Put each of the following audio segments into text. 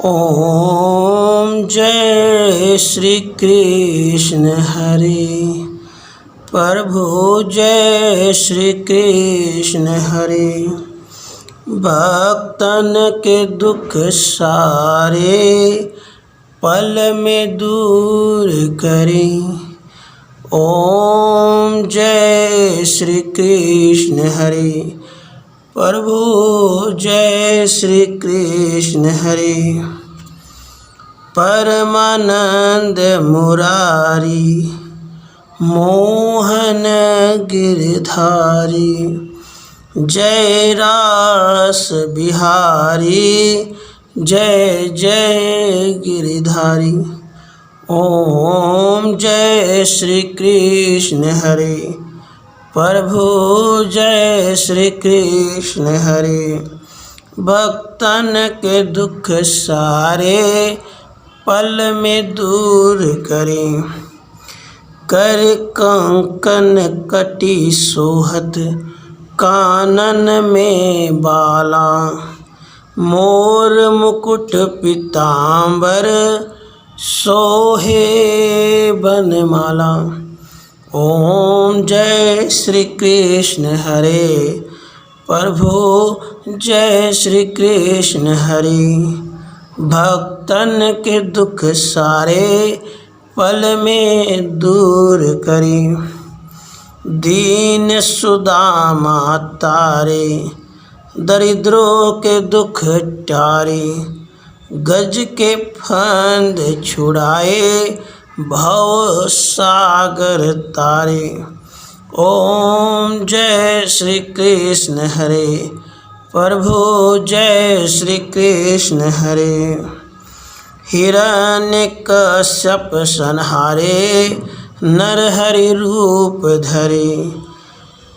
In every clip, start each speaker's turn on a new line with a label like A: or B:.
A: ओम जय श्री कृष्ण हरे। प्रभु जय श्री कृष्ण हरे। भक्तन के दुख सारे पल में दूर करें। ओम जय श्री कृष्ण हरे। प्रभु जय श्री कृष्ण हरे। परमानंद मुरारी मोहन गिरधारी जय रास बिहारी जय जय गिरिधारी। ओम जय श्री कृष्ण हरे। प्रभु जय श्री कृष्ण हरे। भक्तन के दुख सारे पल में दूर करें। कर कंकन कटी सोहत कानन में बाला मोर मुकुट पीतांबर सोहे बनमाला। ओम जय श्री कृष्ण हरे। प्रभु जय श्री कृष्ण हरे। भक्तन के दुख सारे पल में दूर करें। दीन सुदामा तारे दरिद्रों के दुख टारे। गज के फंद छुड़ाए भव सागर तारे। ओम जय श्री कृष्ण हरे। प्रभु जय श्री कृष्ण हरे। हिरण्यकश्यप संहारे नरहरि रूप धरे।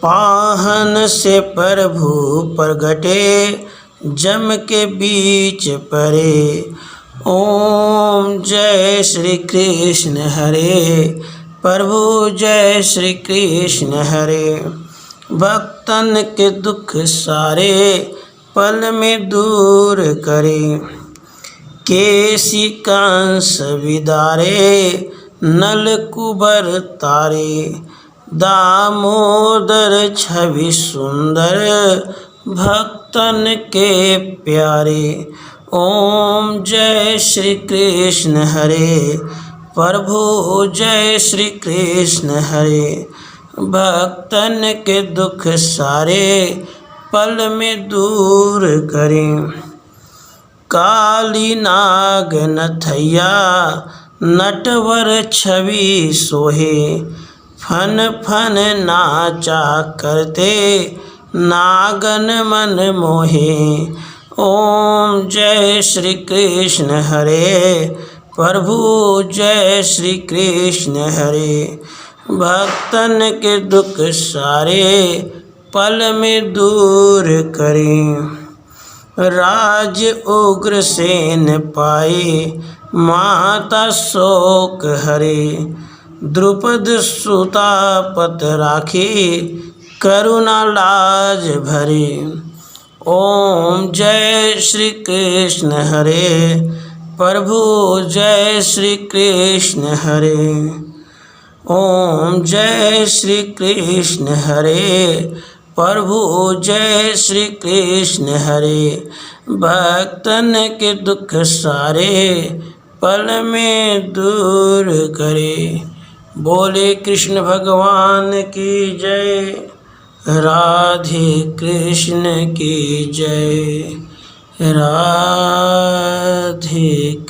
A: पाहन से प्रभु प्रगटे जम के बीच परे। ओम जय श्री कृष्ण हरे। प्रभु जय श्री कृष्ण हरे। भक्तन के दुख सारे पल में दूर करे। केसी कंस विदारे नल कुबर तारे। दामोदर छवि सुंदर भक्तन के प्यारे। ओम जय श्री कृष्ण हरे। प्रभु जय श्री कृष्ण हरे। भक्तन के दुख सारे पल में दूर करें। काली नाग नथैया नटवर छवि सोहे। फन फन नाचा करते नागन मन मोहे। ओम जय श्री कृष्ण हरे। प्रभु जय श्री कृष्ण हरे। भक्तन के दुख सारे पल में दूर करें। राज उग्रसेन पाए माता शोक हरे। द्रुपद सुता पत राखी करुणा लाज भरे। ओम जय श्री कृष्ण हरे। प्रभु जय श्री कृष्ण हरे। ओम जय श्री कृष्ण हरे। प्रभु जय श्री कृष्ण हरे। भक्तन के दुख सारे पल में दूर करे। बोले कृष्ण भगवान की जय। राधे कृष्ण की जय। राधे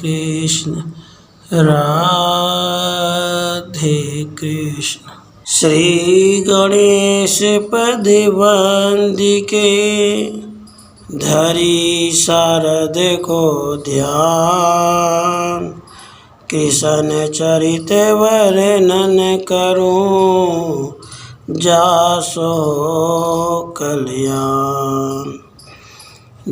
A: कृष्ण राधे कृष्ण। श्री गणेश पद वंदिके धरी शारद को ध्यान। कृष्ण चरित वर्णन करूं जासो कल्याण।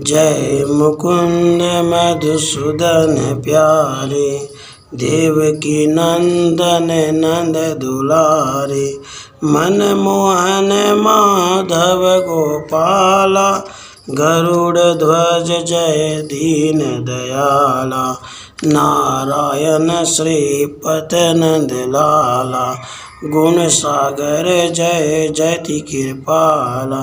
A: जय मुकुंद मधुसूदन प्यारे देवकी नंदन नंद दुलारे। मन मोहन माधव गोपाला गरुड़ ध्वज जय दीन दयाला, नारायण श्रीपत नंद लाला, गुण सागर जय जयति कृपाला,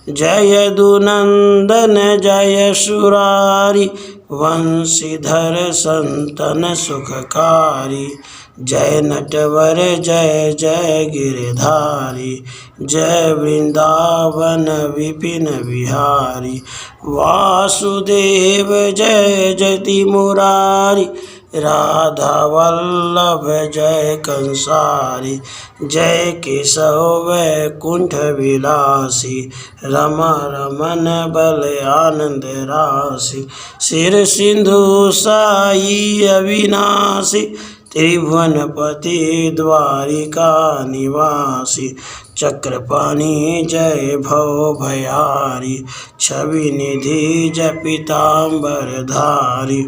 A: जय यदुनंदन जय सुरारी, वंशीधर संतन सुखकारी, जय नटवर जय जय गिरधारी, जय वृंदावन विपिन बिहारी, वासुदेव जय जयति मुरारी, राधा वल्लभ जय कंसारी, जय केशव वैकुंठ विलासी, रमा रमन बल आनंद राशि, सिर सिंधु साई अविनाशी, त्रिभुवनपति द्वारिका निवासी, चक्रपाणि जय भव भयारी, छवि निधि जय पीताम्बर धारी,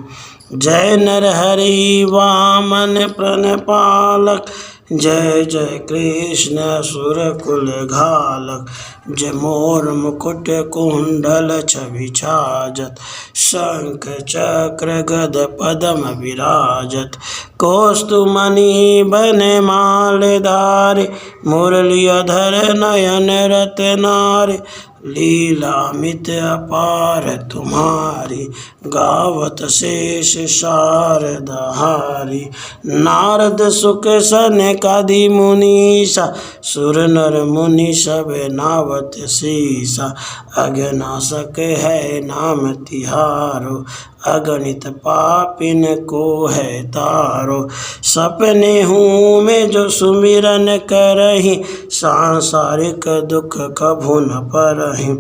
A: जय नरहरि वामन प्रणपालक, जय जय कृष्ण सुरकुल घालक, जय मोर मुकुट कुंडल छवि छाजत, शंख चक्र गद पद्म विराजत, कौस्तुमणि बन माल धारे, मुरलीधर नयन रत्नारे, लीलामित अपार तुम्हारी, गावत शेष शारदहारी, नारद सुख सनकादि मुनीसा, सुर नर मुनि सब नावत शीसा, अगनाशक है नाम तिहारो, अगणित पापिन को है तारो, सपने हूँ में जो सुमिरन करही, सांसारिक दुख कभू न परहि,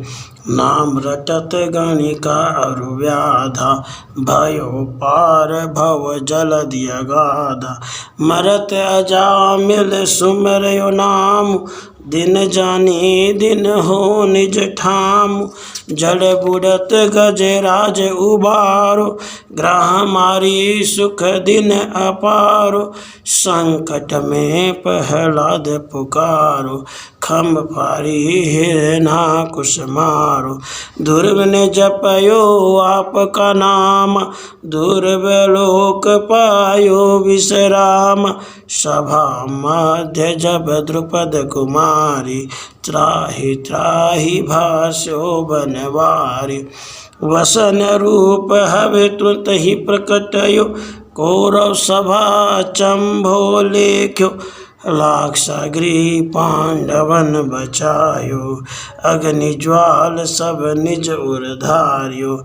A: नाम रटत गणिका अरु व्याधा, भयो पार भव जलधि अगाधा, मरत अजामिल सुमरयो नाम, दिन जानी दिन हो निज ठाम, जड़ बुडत गजराज उबारो, ग्रह मारी सुख दिन अपारो, संकट में प्रहलाद पुकारो, खम पारी हिरणाकुश मारो, दुर्ग ने जपयो आपका नाम, दुर्बलोक पायो विश्राम, सभा मध्य जब द्रुपद कुमारी, त्राहि त्राहि भाष्यो बनवारी, वसन रूप हवे तुरंत ही प्रकटयो, कौरव सभा चंभो लेख्यो, लाक्षागृह पांडवन बचायो, अग्नि ज्वाल सब निज उर्धार्यो,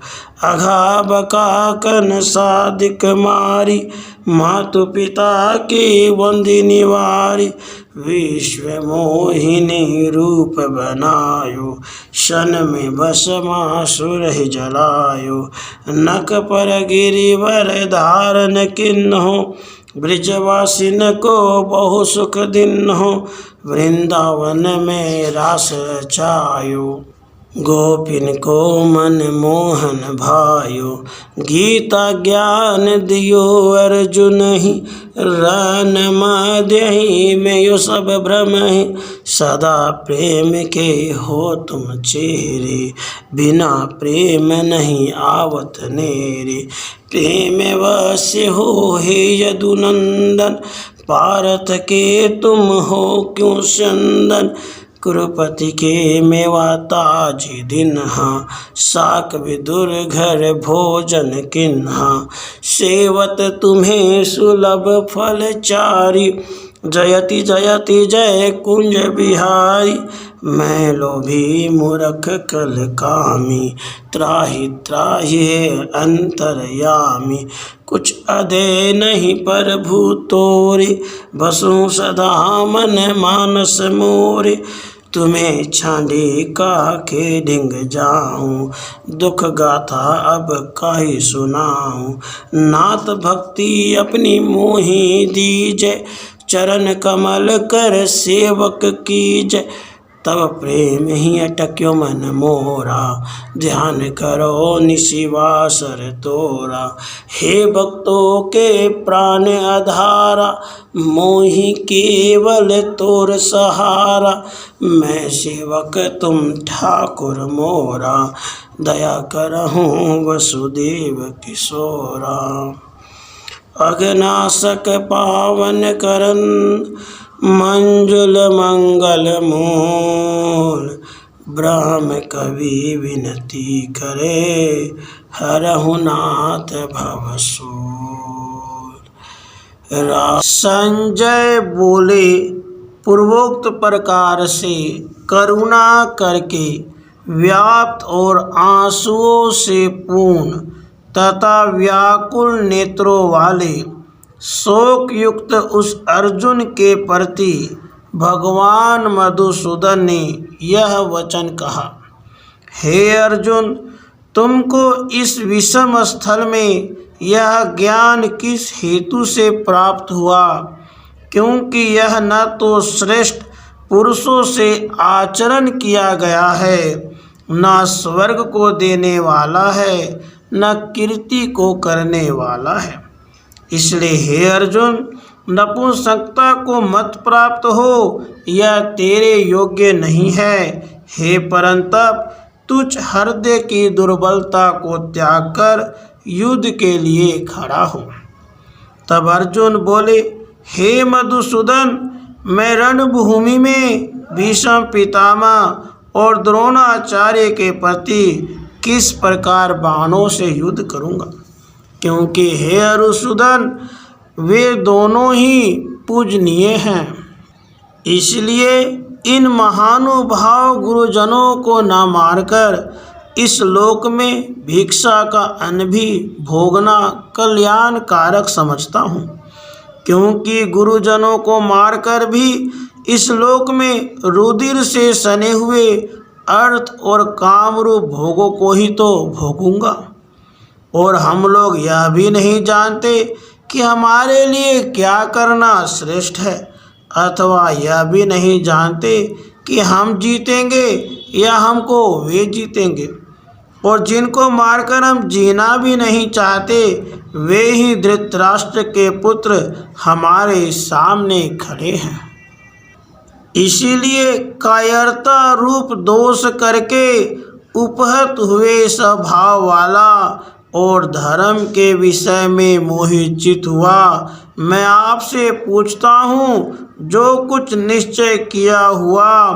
A: अघा बका कन साधिक मारी, मातु पिता की वंदी निवारी, विश्व मोहिनी रूप बनायो, शन में भस्मासुर ही जलायो, नक पर गिरिवर धारण किन्हो, ब्रजवासिन को बहु सुख दिन हो, वृंदावन में रास रचायो, गोपिन को मन मोहन भायो, गीता ज्ञान दियो अर्जुन ही, रन मध्यहि में यो सब भ्रम ही, सदा प्रेम के हो तुम चेहरे, बिना प्रेम नहीं आवत नेरे, प्रेम वश्य हो हे यदुनंदन, पारथ के तुम हो क्यों चंदन, कुरुपति के मेवा ताजी दिन्हा, साक विदुर घर भोजन किन्हा, सेवत तुम्हें सुलभ फल चारी, जयति जयति जय कुंज बिहारी, मैं लोभी मूर्ख कल कामी, त्राहि त्राहि अंतरयामी, कुछ अधे नहीं प्रभु तोरे, बसु सदा मन मानस मोरे, तुम्हें छांडी का के ढिंग जाऊं, दुख गाथा अब काहि सुनाऊं, नाथ भक्ति अपनी मोहि दीजय, चरण कमल कर सेवक कीजय, तब प्रेम ही अटक्यो मन मोरा, ध्यान करो निशिवासर तोरा। हे भक्तों के प्राण आधारा, मोहि केवल तोर सहारा। मैं सेवक तुम ठाकुर मोरा, दया करहूँ वसुदेव किशोरा। अघनाशक पावन करन, मंजुल मंगल मूल। ब्रह्म कवि विनती करे, हरहु नाथ भवसूल। संजय बोले, पूर्वोक्त प्रकार से करुणा करके व्याप्त और आंसुओं से पूर्ण तथा व्याकुल नेत्रों वाले शोक युक्त उस अर्जुन के प्रति भगवान मधुसूदन ने यह वचन कहा। हे अर्जुन, तुमको इस विषम स्थल में यह ज्ञान किस हेतु से प्राप्त हुआ? क्योंकि यह न तो श्रेष्ठ पुरुषों से आचरण किया गया है, न स्वर्ग को देने वाला है, न कीर्ति को करने वाला है। इसलिए हे अर्जुन, नपुंसकता को मत प्राप्त हो, यह तेरे योग्य नहीं है। हे परंतप, तुझ हृदय की दुर्बलता को त्याग कर युद्ध के लिए खड़ा हो। तब अर्जुन बोले, हे मधुसूदन, मैं रणभूमि में भीष्म पितामह और द्रोणाचार्य के प्रति किस प्रकार बाणों से युद्ध करूंगा? क्योंकि हे अरुसूदन, वे दोनों ही पूजनीय हैं। इसलिए इन महानुभाव गुरुजनों को न मारकर इस लोक में भिक्षा का अन्न भी भोगना कल्याण कारक समझता हूँ। क्योंकि गुरुजनों को मारकर भी इस लोक में रुधिर से सने हुए अर्थ और कामरूप भोगों को ही तो भोगूंगा। और हम लोग यह भी नहीं जानते कि हमारे लिए क्या करना श्रेष्ठ है, अथवा यह भी नहीं जानते कि हम जीतेंगे या हमको वे जीतेंगे। और जिनको मारकर हम जीना भी नहीं चाहते, वे ही धृतराष्ट्र के पुत्र हमारे सामने खड़े हैं। इसीलिए कायरता रूप दोष करके उपहत हुए स्वभाव वाला और धर्म के विषय में मोहित चित हुआ मैं आपसे पूछता हूँ, जो कुछ निश्चय किया हुआ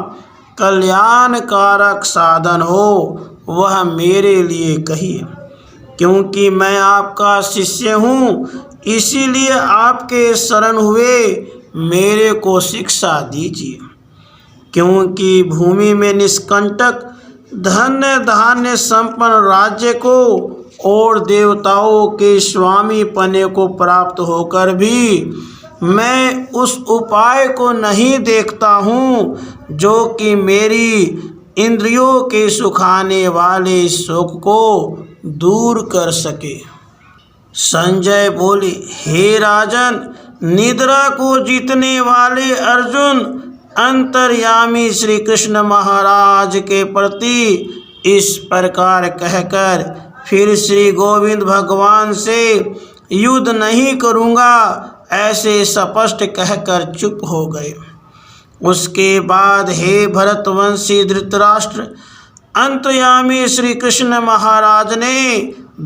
A: कल्याणकारक साधन हो वह मेरे लिए कहिए। क्योंकि मैं आपका शिष्य हूँ, इसीलिए आपके शरण हुए मेरे को शिक्षा दीजिए। क्योंकि भूमि में निष्कंटक धन्य धान्य संपन्न राज्य को और देवताओं के स्वामी पने को प्राप्त होकर भी मैं उस उपाय को नहीं देखता हूँ जो कि मेरी इंद्रियों के सुखाने वाले शोक को दूर कर सके। संजय बोले, हे राजन, निद्रा को जीतने वाले अर्जुन अंतर्यामी श्री कृष्ण महाराज के प्रति इस प्रकार कहकर फिर श्री गोविंद भगवान से युद्ध नहीं करूँगा ऐसे स्पष्ट कहकर चुप हो गए। उसके बाद हे भरतवंशी धृतराष्ट्र, अंतर्यामी श्री कृष्ण महाराज ने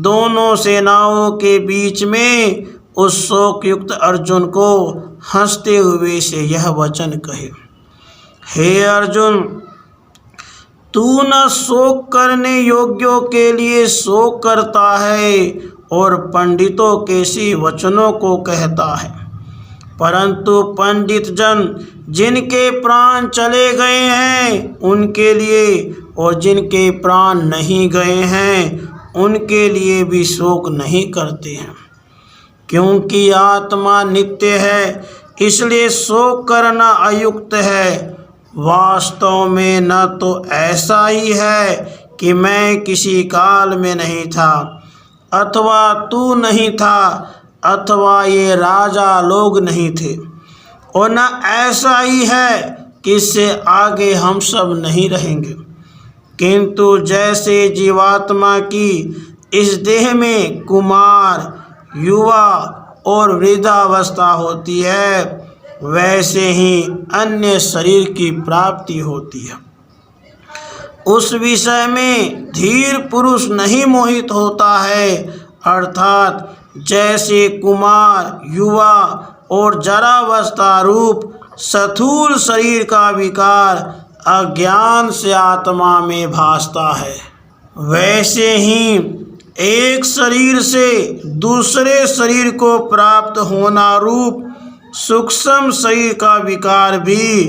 A: दोनों सेनाओं के बीच में उस शोकयुक्त अर्जुन को हंसते हुए से यह वचन कहे, हे अर्जुन, तू न शोक करने योग्यों के लिए शोक करता है और पंडितों के सी वचनों को कहता है। परंतु पंडित जन जिनके प्राण चले गए हैं उनके लिए और जिनके प्राण नहीं गए हैं उनके लिए भी शोक नहीं करते हैं। क्योंकि आत्मा नित्य है, इसलिए शोक करना अयुक्त है। वास्तव में न तो ऐसा ही है कि मैं किसी काल में नहीं था, अथवा तू नहीं था, अथवा ये राजा लोग नहीं थे, और न ऐसा ही है कि इससे आगे हम सब नहीं रहेंगे, किंतु जैसे जीवात्मा की इस देह में कुमार, युवा और वृद्धावस्था होती है, वैसे ही अन्य शरीर की प्राप्ति होती है। उस विषय में धीर पुरुष नहीं मोहित होता है, अर्थात जैसे कुमार, युवा और जरावस्था रूप स्थूल शरीर का विकार अज्ञान से आत्मा में भासता है, वैसे ही एक शरीर से दूसरे शरीर को प्राप्त होना रूप सूक्ष्म शरीर का विकार भी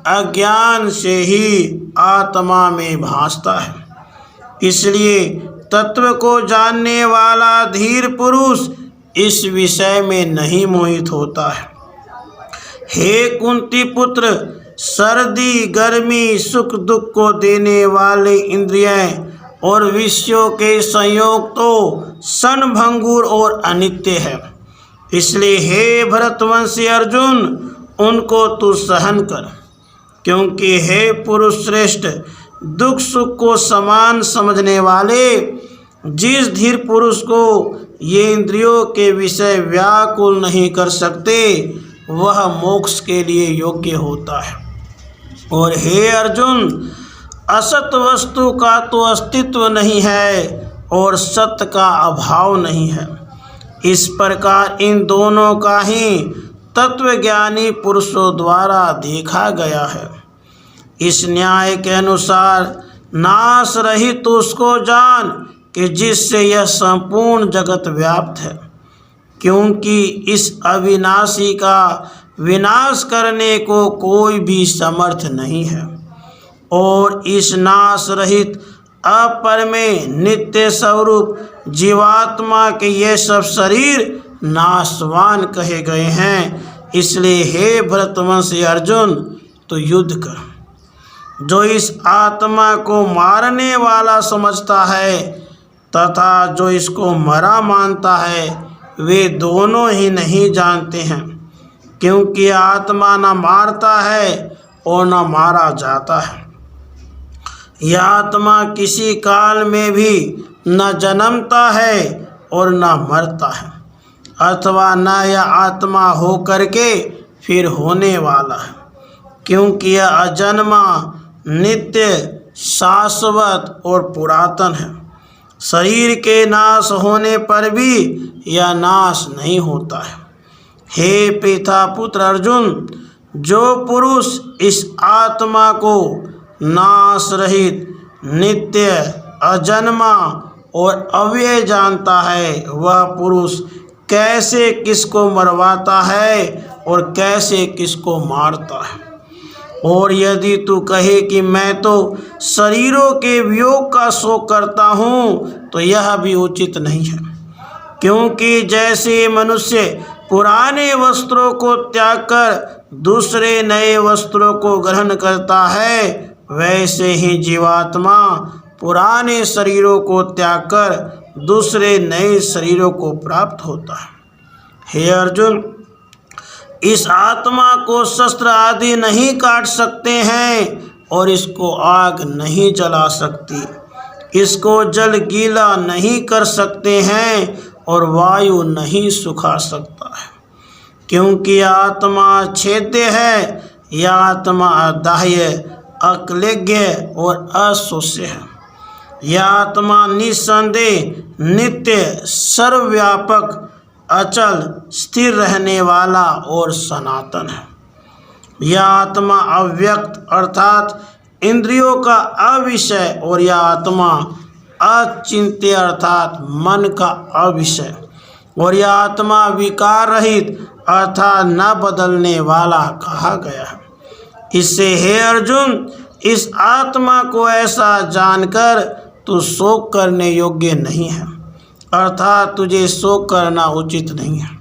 A: अज्ञान से ही आत्मा में भासता है। इसलिए तत्व को जानने वाला धीर पुरुष इस विषय में नहीं मोहित होता है। हे कुंती पुत्र, सर्दी, गर्मी, सुख दुख को देने वाले इंद्रियां और विषयों के संयोग तो क्षणभंगुर और अनित्य है। इसलिए हे भरतवंशी अर्जुन, उनको तू सहन कर, क्योंकि हे पुरुष श्रेष्ठ, दुख सुख को समान समझने वाले जिस धीर पुरुष को ये इंद्रियों के विषय व्याकुल नहीं कर सकते, वह मोक्ष के लिए योग्य होता है। और हे अर्जुन, असत वस्तु का तो अस्तित्व नहीं है और सत्य का अभाव नहीं है। इस प्रकार इन दोनों का ही तत्वज्ञानी पुरुषों द्वारा देखा गया है। इस न्याय के अनुसार नाश रहित उसको जान कि जिससे यह संपूर्ण जगत व्याप्त है, क्योंकि इस अविनाशी का विनाश करने को कोई भी समर्थ नहीं है। और इस नाश रहित अपर में नित्य स्वरूप जीवात्मा के ये सब शरीर नाशवान कहे गए हैं। इसलिए हे भरतवंशी अर्जुन, तो युद्ध कर। जो इस आत्मा को मारने वाला समझता है तथा जो इसको मरा मानता है, वे दोनों ही नहीं जानते हैं, क्योंकि आत्मा न मारता है और न मारा जाता है। यह आत्मा किसी काल में भी न जन्मता है और न मरता है, अथवा न यह आत्मा हो करके फिर होने वाला है, क्योंकि यह अजन्मा, नित्य, शाश्वत और पुरातन है। शरीर के नाश होने पर भी यह नाश नहीं होता है। हे पिता पुत्र अर्जुन, जो पुरुष इस आत्मा को नाश रहित, नित्य, अजन्मा और अव्यय जानता है, वह पुरुष कैसे किसको मरवाता है और कैसे किसको मारता है। और यदि तू कहे कि मैं तो शरीरों के वियोग का शोक करता हूँ, तो यह भी उचित नहीं है, क्योंकि जैसे मनुष्य पुराने वस्त्रों को त्याग कर दूसरे नए वस्त्रों को ग्रहण करता है, वैसे ही जीवात्मा पुराने शरीरों को त्याग कर दूसरे नए शरीरों को प्राप्त होता है। हे अर्जुन, इस आत्मा को शस्त्र आदि नहीं काट सकते हैं और इसको आग नहीं जला सकती, इसको जल गीला नहीं कर सकते हैं और वायु नहीं सुखा सकता है, क्योंकि आत्मा छेद्य है। यह आत्मा अदाह्य, अक्लेग्य और अशोष्य है। यह आत्मा निस्संदेह नित्य, सर्वव्यापक, अचल, स्थिर रहने वाला और सनातन है। यह आत्मा अव्यक्त अर्थात इंद्रियों का अविषय और यह आत्मा अचिंत्य अर्थात मन का अविषय और यह आत्मा विकार रहित अर्थात न बदलने वाला कहा गया है। इससे हे अर्जुन, इस आत्मा को ऐसा जानकर तू शोक करने योग्य नहीं है, अर्थात तुझे शोक करना उचित नहीं है।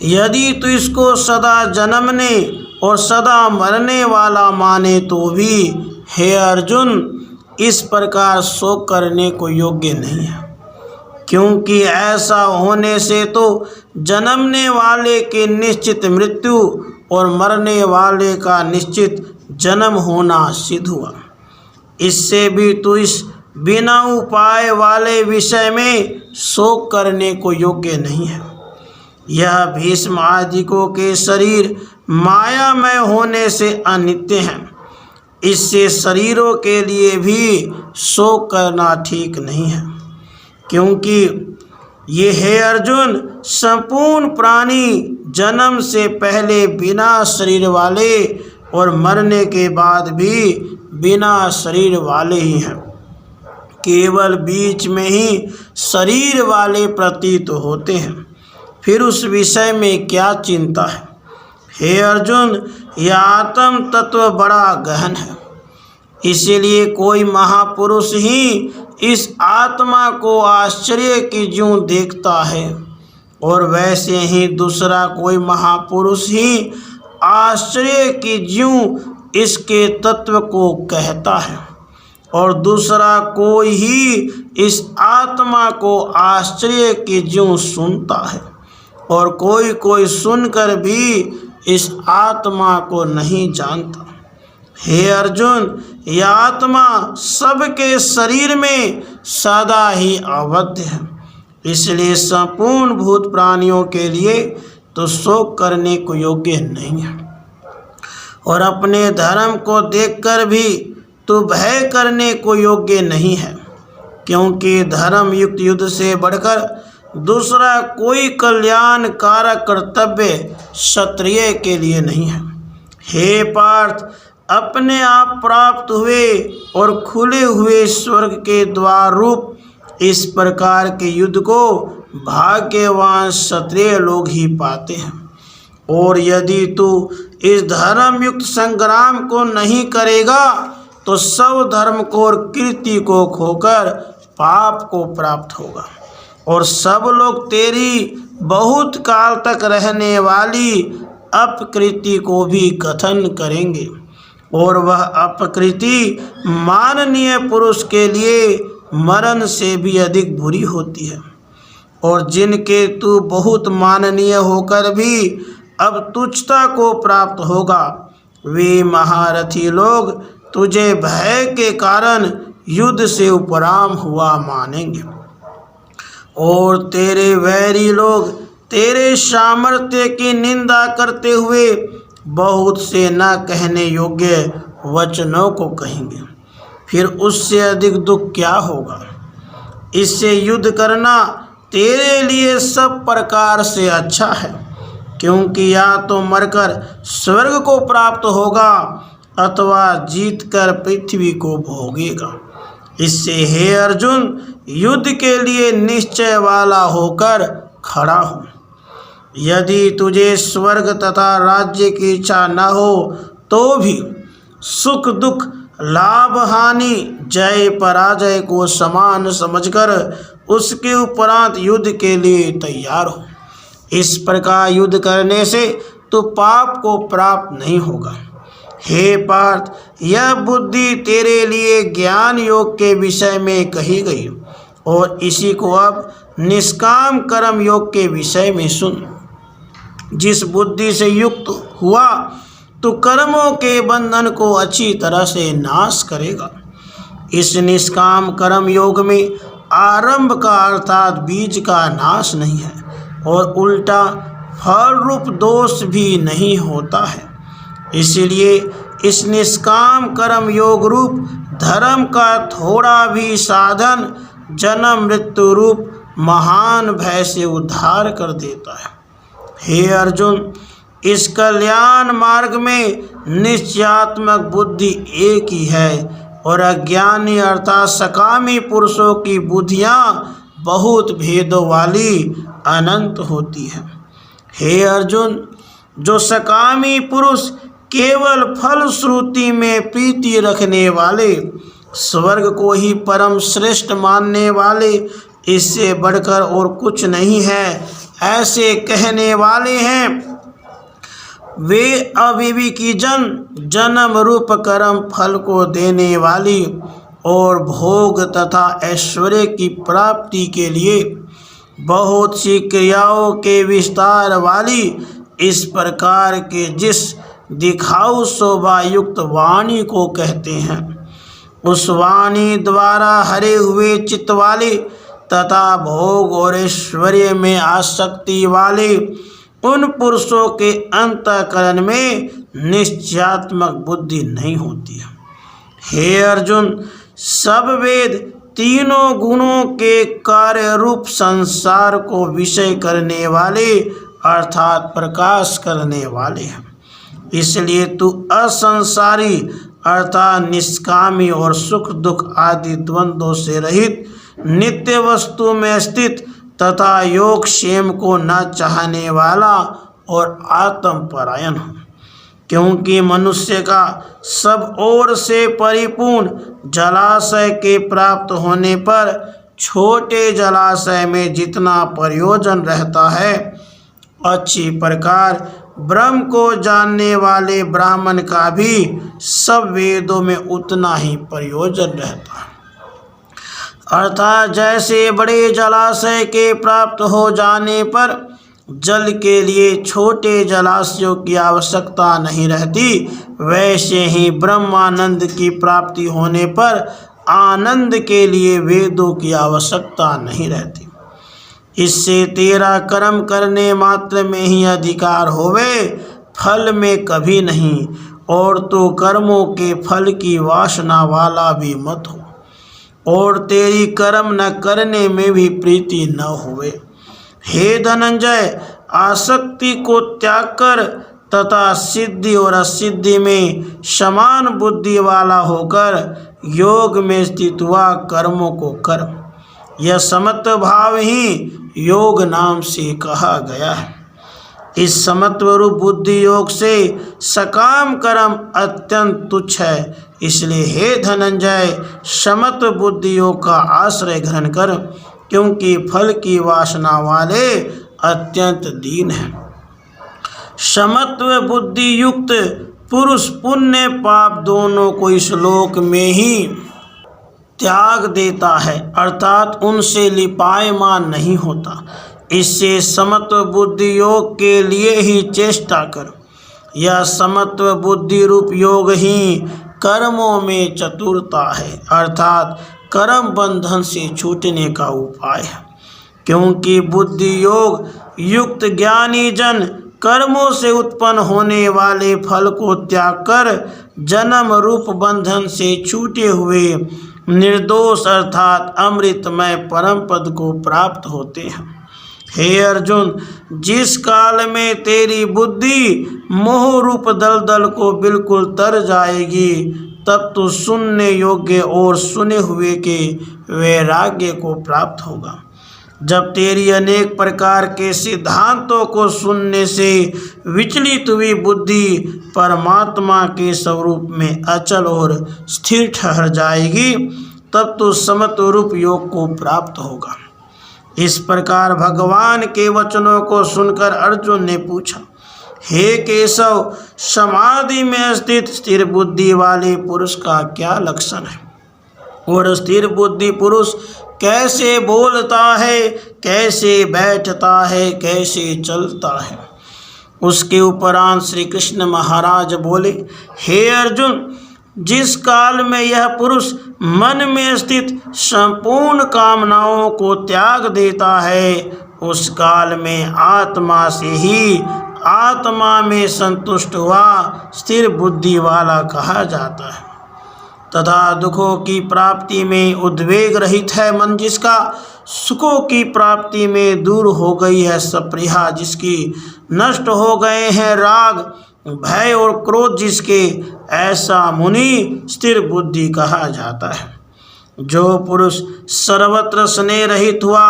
A: यदि तू इसको सदा जन्मने और सदा मरने वाला माने तो भी हे अर्जुन, इस प्रकार शोक करने को योग्य नहीं है, क्योंकि ऐसा होने से तो जन्मने वाले की निश्चित मृत्यु और मरने वाले का निश्चित जन्म होना सिद्ध हुआ। इससे भी तू इस बिना उपाय वाले विषय में शोक करने को योग्य नहीं है। यह भीष्म आदिकों के शरीर मायामय होने से अनित्य हैं। इससे शरीरों के लिए भी शोक करना ठीक नहीं है, क्योंकि ये हे अर्जुन संपूर्ण प्राणी जन्म से पहले बिना शरीर वाले और मरने के बाद भी बिना शरीर वाले ही हैं। केवल बीच में ही शरीर वाले प्रतीत होते हैं, फिर उस विषय में क्या चिंता है। हे अर्जुन, यह आत्म तत्व बड़ा गहन है, इसीलिए कोई महापुरुष ही इस आत्मा को आश्चर्य की ज्यों देखता है, और वैसे ही दूसरा कोई महापुरुष ही आश्चर्य की ज्यों इसके तत्व को कहता है, और दूसरा कोई ही इस आत्मा को आश्चर्य की ज्यों सुनता है, और कोई कोई सुनकर भी इस आत्मा को नहीं जानता। हे अर्जुन, यह आत्मा सबके शरीर में सदा ही आबद्ध है, इसलिए संपूर्ण भूत प्राणियों के लिए तो शोक करने को योग्य नहीं है। और अपने धर्म को देखकर भी तो भय करने को योग्य नहीं है, क्योंकि धर्म युक्त युद्ध से बढ़कर दूसरा कोई कल्याण कारक कर्तव्य क्षत्रिय के लिए नहीं है। हे पार्थ, अपने आप प्राप्त हुए और खुले हुए स्वर्ग के द्वार रूप इस प्रकार के युद्ध को भाग्यवान क्षत्रिय लोग ही पाते हैं। और यदि तू इस धर्म युक्त संग्राम को नहीं करेगा तो सब धर्म को और कीर्ति को खोकर पाप को प्राप्त होगा, और सब लोग तेरी बहुत काल तक रहने वाली अपकृति को भी कथन करेंगे, और वह अपकृति माननीय पुरुष के लिए मरण से भी अधिक बुरी होती है। और जिनके तू बहुत माननीय होकर भी अब तुच्छता को प्राप्त होगा, वे महारथी लोग तुझे भय के कारण युद्ध से उपराम हुआ मानेंगे, और तेरे वैरी लोग तेरे सामर्थ्य की निंदा करते हुए बहुत से न कहने योग्य वचनों को कहेंगे। फिर उससे अधिक दुख क्या होगा। इससे युद्ध करना तेरे लिए सब प्रकार से अच्छा है, क्योंकि या तो मरकर स्वर्ग को प्राप्त होगा अथवा जीतकर पृथ्वी को भोगेगा। इससे हे अर्जुन, युद्ध के लिए निश्चय वाला होकर खड़ा हो। यदि तुझे स्वर्ग तथा राज्य की इच्छा न हो तो भी सुख दुख लाभ हानि जय पराजय को समान समझकर उसके उपरांत युद्ध के लिए तैयार हो। इस प्रकार युद्ध करने से तो पाप को प्राप्त नहीं होगा। हे पार्थ, यह बुद्धि तेरे लिए ज्ञान योग के विषय में कही गई, और इसी को अब निष्काम कर्म योग के विषय में सुन। जिस बुद्धि से युक्त हुआ तो कर्मों के बंधन को अच्छी तरह से नाश करेगा। इस निष्काम कर्म योग में आरंभ का अर्थात बीज का नाश नहीं है, और उल्टा फल रूप दोष भी नहीं होता है। इसलिए इस निष्काम कर्म योग रूप धर्म का थोड़ा भी साधन जन्म मृत्यु रूप महान भय से उद्धार कर देता है। हे अर्जुन, इस कल्याण मार्ग में निश्चयात्मक बुद्धि एक ही है, और अज्ञानी अर्थात सकामी पुरुषों की बुद्धियाँ बहुत भेदों वाली अनंत होती है। हे अर्जुन, जो सकामी पुरुष केवल फल श्रुति में प्रीति रखने वाले, स्वर्ग को ही परम श्रेष्ठ मानने वाले, इससे बढ़कर और कुछ नहीं है ऐसे कहने वाले हैं, वे अविवेकी जन जन्म रूप कर्म फल को देने वाली और भोग तथा ऐश्वर्य की प्राप्ति के लिए बहुत सी क्रियाओं के विस्तार वाली इस प्रकार के जिस दिखाऊ शोभा युक्त वाणी को कहते हैं। उस वाणी द्वारा हरे हुए चित्त वाले तथा भोग और ऐश्वर्य में आसक्ति वाले उन पुरुषों के अंतःकरण में निश्चयात्मक बुद्धि नहीं होती है। हे अर्जुन, सब वेद तीनों गुणों के कार्य रूप संसार को विषय करने वाले अर्थात प्रकाश करने वाले हैं। इसलिए तू असंसारी अर्थात निष्कामी और सुख दुख आदि द्वंद्वों से रहित नित्य वस्तु में स्थित तथा योग क्षेम को न चाहने वाला और आत्मपरायण हो। क्योंकि मनुष्य का सब ओर से परिपूर्ण जलाशय के प्राप्त होने पर छोटे जलाशय में जितना प्रयोजन रहता है, अच्छी प्रकार ब्रह्म को जानने वाले ब्राह्मण का भी सब वेदों में उतना ही प्रयोजन रहता है। अर्थात जैसे बड़े जलाशय के प्राप्त हो जाने पर जल के लिए छोटे जलाशयों की आवश्यकता नहीं रहती, वैसे ही ब्रह्मानंद की प्राप्ति होने पर आनंद के लिए वेदों की आवश्यकता नहीं रहती। इससे तेरा कर्म करने मात्र में ही अधिकार होवे, फल में कभी नहीं, और तो कर्मों के फल की वासना वाला भी मत हो, और तेरी कर्म न करने में भी प्रीति न होवे। हे धनंजय, आसक्ति को त्याग कर तथा सिद्धि और असिद्धि में समान बुद्धि वाला होकर योग में स्थित हुआ कर्मों को कर। यह समत्व भाव ही योग नाम से कहा गया है। इस समत्व रूप बुद्धि योग से सकाम कर्म अत्यंत तुच्छ है। इसलिए हे धनंजय, समत्व बुद्धि योग का आश्रय ग्रहण कर, क्योंकि फल की वासना वाले अत्यंत दीन हैं। समत्व बुद्धि युक्त पुरुष पुण्य पाप दोनों को इस लोक में ही त्याग देता है, अर्थात उनसे लिपायमान नहीं होता। इससे समत्व बुद्धि योग के लिए ही चेष्टा कर। यह समत्व बुद्धि रूप योग ही कर्मों में चतुरता है, अर्थात कर्म बंधन से छूटने का उपाय है। क्योंकि बुद्धि योग युक्त ज्ञानी जन कर्मों से उत्पन्न होने वाले फल को त्याग कर जन्म रूप बंधन से छूटे हुए निर्दोष अर्थात अमृतमय परम पद को प्राप्त होते हैं। हे अर्जुन, जिस काल में तेरी बुद्धि मोह रूप दलदल को बिल्कुल तर जाएगी, तब तो सुनने योग्य और सुने हुए के वैराग्य को प्राप्त होगा। जब तेरी अनेक प्रकार के सिद्धांतों को सुनने से विचलित हुई बुद्धि परमात्मा के स्वरूप में अचल और स्थिर ठहर जाएगी, तब तो समत्व रूप योग को प्राप्त होगा। इस प्रकार भगवान के वचनों को सुनकर अर्जुन ने पूछा, हे केशव, समाधि में स्थित स्थिर बुद्धि वाले पुरुष का क्या लक्षण है, और स्थिर बुद्धि पुरुष कैसे बोलता है, कैसे बैठता है, कैसे चलता है। उसके उपरांत श्री कृष्ण महाराज बोले, हे अर्जुन, जिस काल में यह पुरुष मन में स्थित संपूर्ण कामनाओं को त्याग देता है, उस काल में आत्मा से ही आत्मा में संतुष्ट हुआ स्थिर बुद्धि वाला कहा जाता है। तथा दुखों की प्राप्ति में उद्वेग रहित है मन जिसका, सुखों की प्राप्ति में दूर हो गई है सप्रिया जिसकी, नष्ट हो गए हैं राग भय और क्रोध जिसके, ऐसा मुनि स्थिर बुद्धि कहा जाता है। जो पुरुष सर्वत्र स्नेह रहित हुआ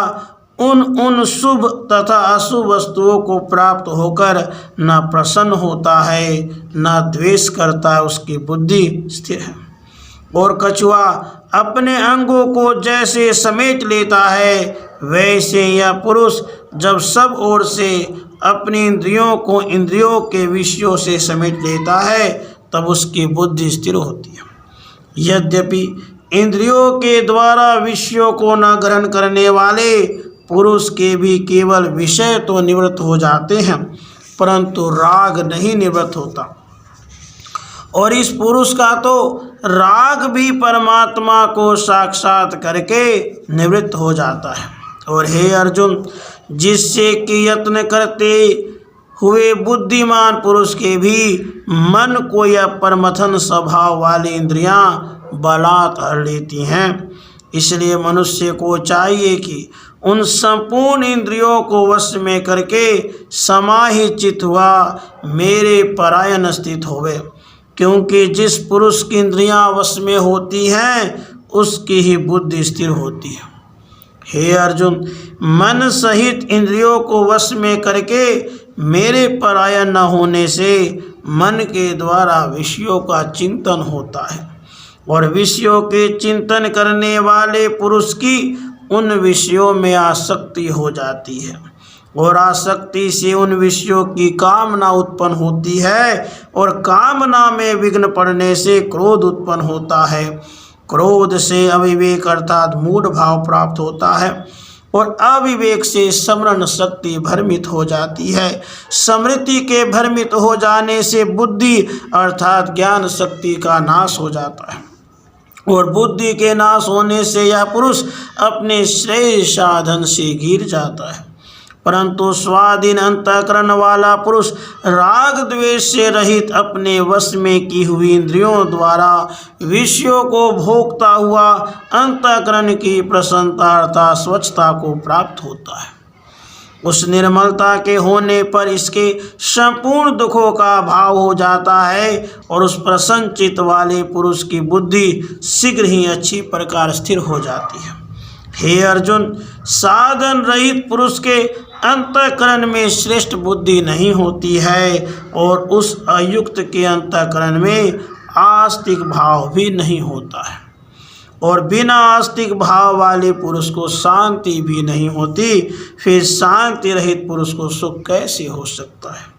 A: उन शुभ तथा अशुभ वस्तुओं को प्राप्त होकर न प्रसन्न होता है न द्वेष करता है, उसकी बुद्धि स्थिर है। और कछुआ अपने अंगों को जैसे समेट लेता है, वैसे यह पुरुष जब सब ओर से अपनी इंद्रियों को इंद्रियों के विषयों से समेट लेता है, तब उसकी बुद्धि स्थिर होती है। यद्यपि इंद्रियों के द्वारा विषयों को न ग्रहण करने वाले पुरुष के भी केवल विषय तो निवृत्त हो जाते हैं, परंतु राग नहीं निवृत्त होता। और इस पुरुष का तो राग भी परमात्मा को साक्षात करके निवृत्त हो जाता है। और हे अर्जुन, जिससे कि यत्न करते हुए बुद्धिमान पुरुष के भी मन को यह परमथन स्वभाव वाली इंद्रियां बलात् हर लेती हैं, इसलिए मनुष्य को चाहिए कि उन संपूर्ण इंद्रियों को वश में करके समाहित चित्त हुआ मेरे परायण स्थित होवे। क्योंकि जिस पुरुष की इंद्रियां वश में होती हैं उसकी ही बुद्धि स्थिर होती है। हे अर्जुन, मन सहित इंद्रियों को वश में करके मेरे परायण न होने से मन के द्वारा विषयों का चिंतन होता है, और विषयों के चिंतन करने वाले पुरुष की उन विषयों में आसक्ति हो जाती है, और आसक्ति से उन विषयों की कामना उत्पन्न होती है, और कामना में विघ्न पड़ने से क्रोध उत्पन्न होता है। क्रोध से अविवेक अर्थात मूढ़ भाव प्राप्त होता है, और अविवेक से स्मरण शक्ति भ्रमित हो जाती है। स्मृति के भ्रमित हो जाने से बुद्धि अर्थात ज्ञान शक्ति का नाश हो जाता है, और बुद्धि के नाश होने से यह पुरुष अपने श्रेष्ठ साधन से गिर जाता है। परंतु स्वाधीन अंतःकरण वाला पुरुष राग द्वेष से रहित अपने वश में की हुई इंद्रियों द्वारा विषयों को भोगता हुआ अंतःकरण की प्रसन्नता अर्थात स्वच्छता को प्राप्त होता है। उस निर्मलता के होने पर इसके संपूर्ण दुखों का भाव हो जाता है, और उस प्रसन्नचित्त वाले पुरुष की बुद्धि शीघ्र ही अच्छी प्रकार स्थिर हो जाती है। हे अर्जुन, साधन रहित पुरुष के अंतःकरण में श्रेष्ठ बुद्धि नहीं होती है, और उस अयुक्त के अंतःकरण में आस्तिक भाव भी नहीं होता है, और बिना आस्तिक भाव वाले पुरुष को शांति भी नहीं होती। फिर शांति रहित पुरुष को सुख कैसे हो सकता है?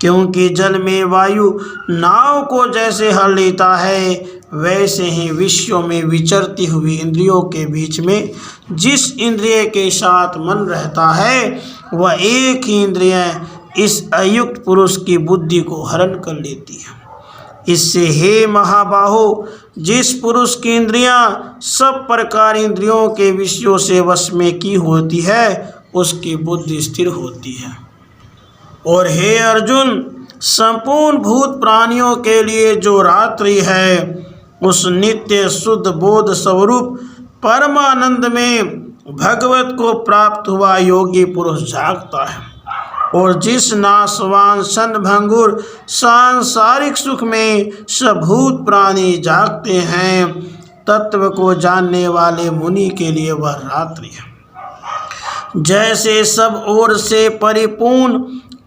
A: क्योंकि जल में वायु नाव को जैसे हर लेता है, वैसे ही विषयों में विचरती हुई इंद्रियों के बीच में जिस इंद्रिय के साथ मन रहता है वह एक ही इंद्रिय इस अयुक्त पुरुष की बुद्धि को हरण कर लेती है। इससे हे महाबाहो, जिस पुरुष की इंद्रियां सब प्रकार इंद्रियों के विषयों से वश में की होती है उसकी बुद्धि स्थिर होती है। और हे अर्जुन, संपूर्ण भूत प्राणियों के लिए जो रात्रि है उस नित्य शुद्ध बोध स्वरूप परमानंद में भगवत को प्राप्त हुआ योगी पुरुष जागता है, और जिस नाशवान क्षणभंगुर सांसारिक सुख में सबभूत प्राणी जागते हैं, तत्व को जानने वाले मुनि के लिए वह रात्रि है। जैसे सब ओर से परिपूर्ण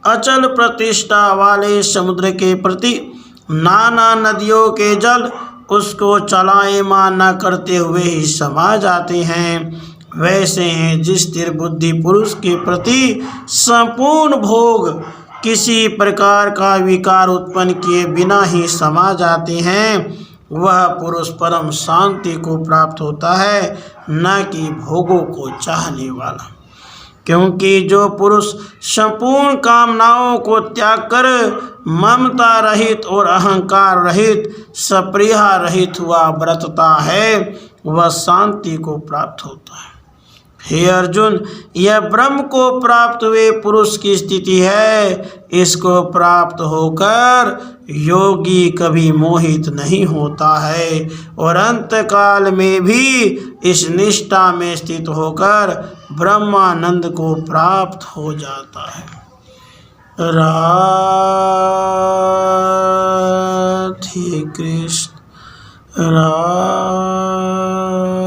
A: अचल प्रतिष्ठा वाले समुद्र के प्रति नाना नदियों के जल उसको चलायमान न करते हुए ही समा जाते हैं, वैसे हैं जिस स्थिर बुद्धि पुरुष के प्रति संपूर्ण भोग किसी प्रकार का विकार उत्पन्न किए बिना ही समा जाते हैं, वह पुरुष परम शांति को प्राप्त होता है, न कि भोगों को चाहने वाला। क्योंकि जो पुरुष संपूर्ण कामनाओं को त्याग कर ममता रहित और अहंकार रहित सप्रिया रहित हुआ व्रतता है वह शांति को प्राप्त होता है। हे अर्जुन, यह ब्रह्म को प्राप्त हुए पुरुष की स्थिति है। इसको प्राप्त होकर योगी कभी मोहित नहीं होता है, और अंतकाल में भी इस निष्ठा में स्थित होकर ब्रह्मानंद को प्राप्त हो जाता है। राधे कृष्ण, राधे।